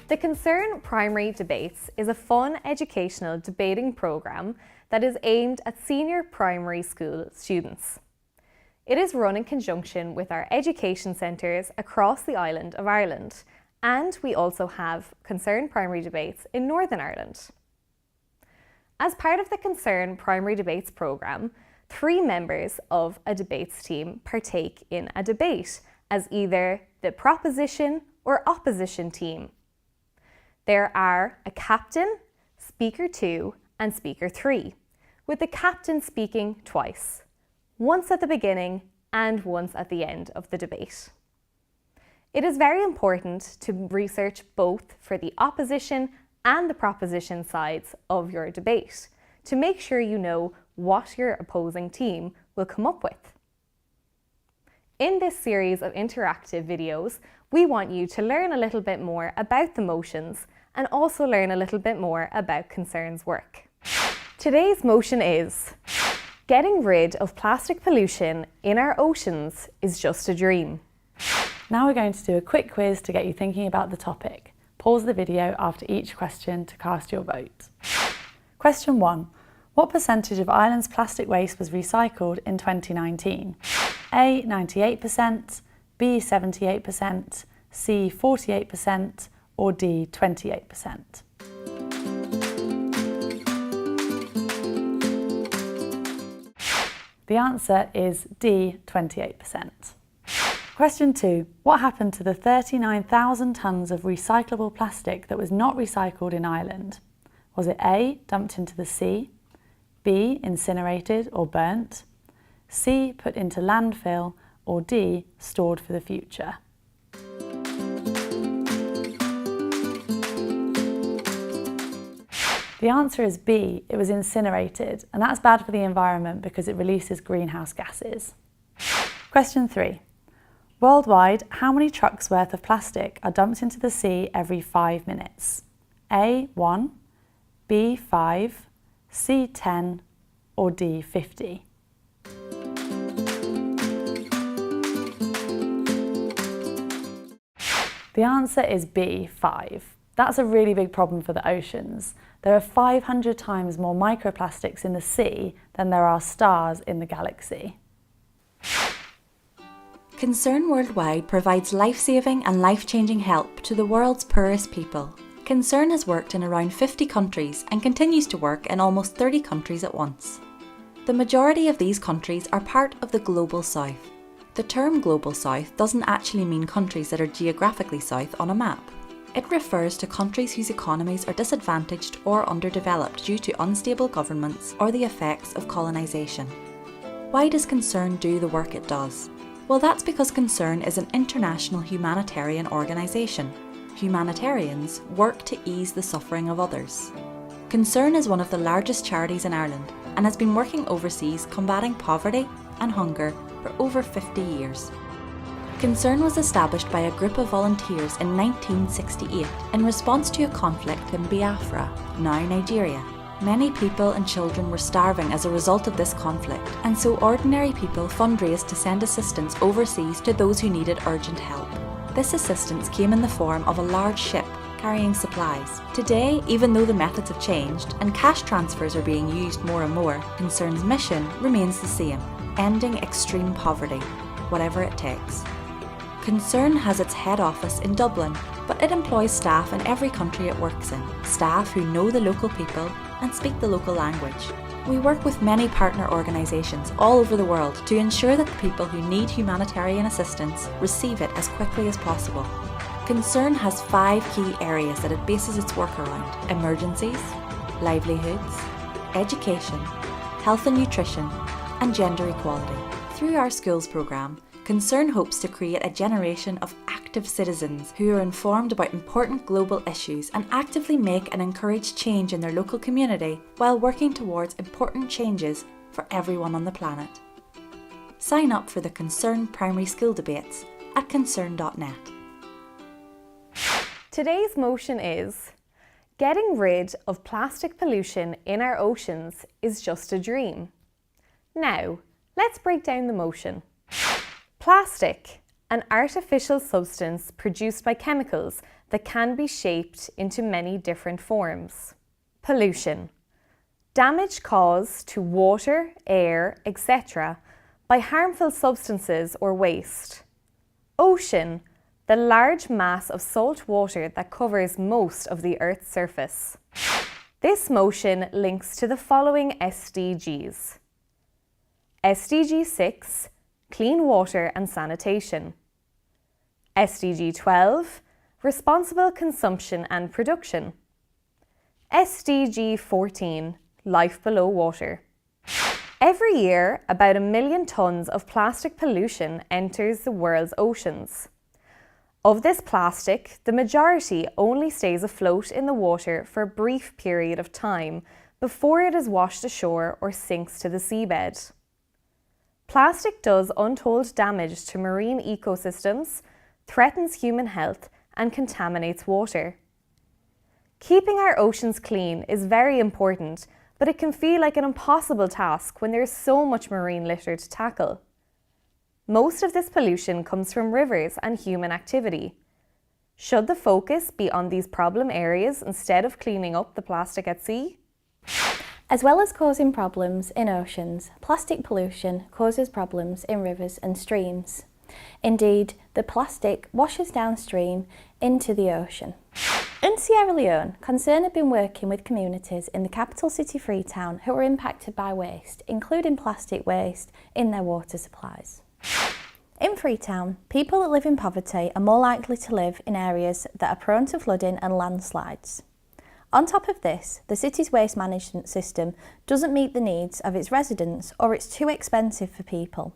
The Concern Primary Debates is a fun educational debating programme that is aimed at senior primary school students. It is run in conjunction with our education centres across the island of Ireland, and we also have Concern Primary Debates in Northern Ireland. As part of the Concern Primary Debates programme, 3 members of a debates team partake in a debate as either the proposition or opposition team. There are a captain, speaker 2 and speaker 3, with the captain speaking twice, once at the beginning and once at the end of the debate. It is very important to research both for the opposition and the proposition sides of your debate to make sure you know what your opposing team will come up with. In this series of interactive videos, we want you to learn a little bit more about the motions and also learn a little bit more about Concern's work. Today's motion is: getting rid of plastic pollution in our oceans is just a dream. Now we're going to do a quick quiz to get you thinking about the topic. Pause the video after each question to cast your vote. Question 1. What percentage of Ireland's plastic waste was recycled in 2019? A. 98%, B. 78%, C. 48%, or D. 28%? The answer is D. 28%. Question 2. What happened to the 39,000 tonnes of recyclable plastic that was not recycled in Ireland? Was it A. dumped into the sea, B. incinerated or burnt, C. put into landfill, or D. stored for the future? The answer is B. It was incinerated, and that's bad for the environment because it releases greenhouse gases. Question 3. Worldwide, how many trucks worth of plastic are dumped into the sea every 5 minutes? A. 1, B. 5, C. 10, or D. 50? The answer is B. 5. That's a really big problem for the oceans. There are 500 times more microplastics in the sea than there are stars in the galaxy. Concern Worldwide provides life-saving and life-changing help to the world's poorest people. Concern has worked in around 50 countries and continues to work in almost 30 countries at once. The majority of these countries are part of the Global South. The term Global South doesn't actually mean countries that are geographically south on a map. It refers to countries whose economies are disadvantaged or underdeveloped due to unstable governments or the effects of colonisation. Why does Concern do the work it does? Well, that's because Concern is an international humanitarian organisation. Humanitarians work to ease the suffering of others. Concern is one of the largest charities in Ireland and has been working overseas combating poverty and hunger for over 50 years. Concern was established by a group of volunteers in 1968 in response to a conflict in Biafra, now Nigeria. Many people and children were starving as a result of this conflict, and so ordinary people fundraised to send assistance overseas to those who needed urgent help. This assistance came in the form of a large ship carrying supplies. Today, even though the methods have changed and cash transfers are being used more and more, Concern's mission remains the same: ending extreme poverty, whatever it takes. Concern has its head office in Dublin, but it employs staff in every country it works in, staff who know the local people and speak the local language. We work with many partner organisations all over the world to ensure that the people who need humanitarian assistance receive it as quickly as possible. Concern has 5 key areas that it bases its work around: emergencies, livelihoods, education, health and nutrition, and gender equality. Through our schools programme, Concern hopes to create a generation of active citizens who are informed about important global issues and actively make and encourage change in their local community while working towards important changes for everyone on the planet. Sign up for the Concern Primary School Debates at concern.net. Today's motion is: getting rid of plastic pollution in our oceans is just a dream. Now, let's break down the motion. Plastic, an artificial substance produced by chemicals that can be shaped into many different forms. Pollution. Damage caused to water, air, etc. by harmful substances or waste. Ocean. The large mass of salt water that covers most of the Earth's surface. This motion links to the following SDGs. SDG 6, Clean Water and Sanitation. SDG 12, Responsible Consumption and Production. SDG 14, Life Below Water. Every year, about 1 million tonnes of plastic pollution enters the world's oceans. Of this plastic, the majority only stays afloat in the water for a brief period of time before it is washed ashore or sinks to the seabed. Plastic does untold damage to marine ecosystems, threatens human health, and contaminates water. Keeping our oceans clean is very important, but it can feel like an impossible task when there is so much marine litter to tackle. Most of this pollution comes from rivers and human activity. Should the focus be on these problem areas instead of cleaning up the plastic at sea? As well as causing problems in oceans, plastic pollution causes problems in rivers and streams. Indeed, the plastic washes downstream into the ocean. In Sierra Leone, Concern have been working with communities in the capital city Freetown who are impacted by waste, including plastic waste, in their water supplies. In Freetown, people that live in poverty are more likely to live in areas that are prone to flooding and landslides. On top of this, the city's waste management system doesn't meet the needs of its residents, or it's too expensive for people.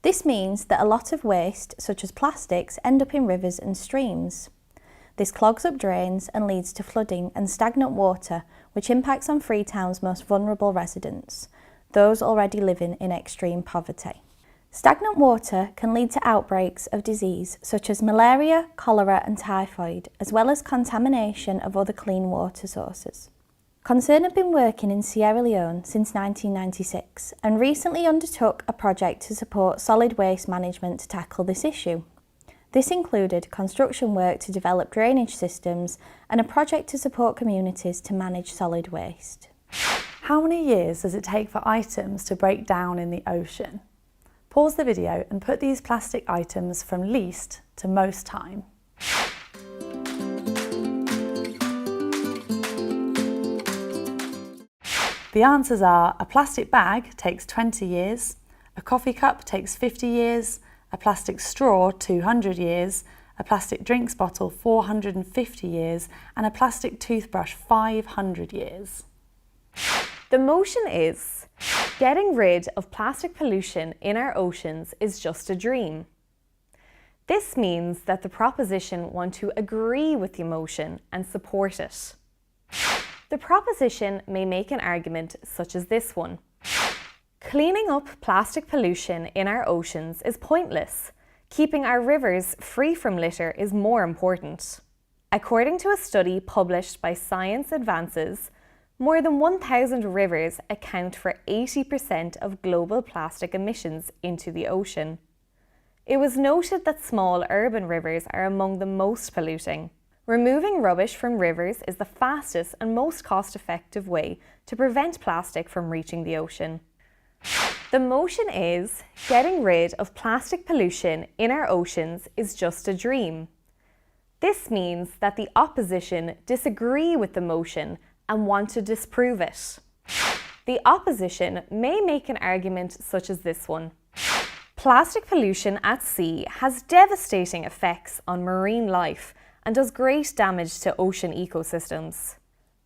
This means that a lot of waste, such as plastics, end up in rivers and streams. This clogs up drains and leads to flooding and stagnant water, which impacts on Freetown's most vulnerable residents, those already living in extreme poverty. Stagnant water can lead to outbreaks of disease such as malaria, cholera and typhoid, as well as contamination of other clean water sources. Concern have been working in Sierra Leone since 1996 and recently undertook a project to support solid waste management to tackle this issue. This included construction work to develop drainage systems and a project to support communities to manage solid waste. How many years does it take for items to break down in the ocean? Pause the video and put these plastic items from least to most time. The answers are: a plastic bag takes 20 years, a coffee cup takes 50 years, a plastic straw 200 years, a plastic drinks bottle 450 years, and a plastic toothbrush 500 years. The motion is: getting rid of plastic pollution in our oceans is just a dream. This means that the proposition want to agree with the emotion and support it. The proposition may make an argument such as this one. Cleaning up plastic pollution in our oceans is pointless. Keeping our rivers free from litter is more important. According to a study published by Science Advances, more than 1,000 rivers account for 80% of global plastic emissions into the ocean. It was noted that small urban rivers are among the most polluting. Removing rubbish from rivers is the fastest and most cost-effective way to prevent plastic from reaching the ocean. The motion is: getting rid of plastic pollution in our oceans is just a dream. This means that the opposition disagree with the motion and want to disprove it. The opposition may make an argument such as this one. Plastic pollution at sea has devastating effects on marine life and does great damage to ocean ecosystems.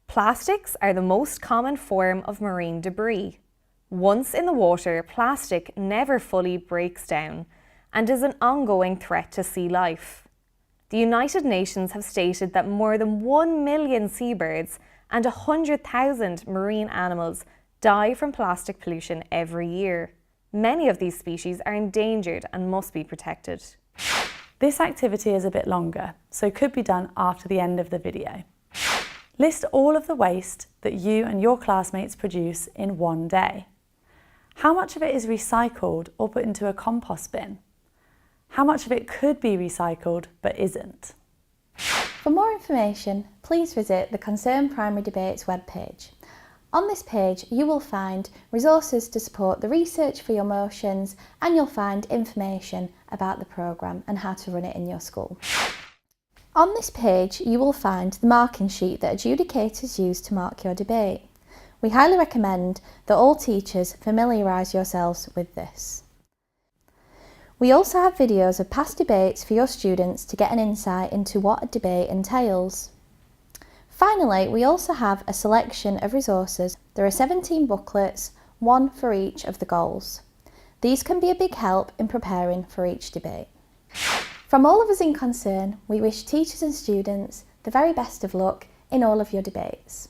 Plastics are the most common form of marine debris. Once in the water, plastic never fully breaks down and is an ongoing threat to sea life. The United Nations have stated that more than 1 million seabirds and 100,000 marine animals die from plastic pollution every year. Many of these species are endangered and must be protected. This activity is a bit longer, so could be done after the end of the video. List all of the waste that you and your classmates produce in one day. How much of it is recycled or put into a compost bin? How much of it could be recycled but isn't? For more information, please visit the Concern Primary Debates webpage. On this page, you will find resources to support the research for your motions, and you'll find information about the programme and how to run it in your school. On this page, you will find the marking sheet that adjudicators use to mark your debate. We highly recommend that all teachers familiarise yourselves with this. We also have videos of past debates for your students to get an insight into what a debate entails. Finally, we also have a selection of resources. There are 17 booklets, one for each of the goals. These can be a big help in preparing for each debate. From all of us in Concern, we wish teachers and students the very best of luck in all of your debates.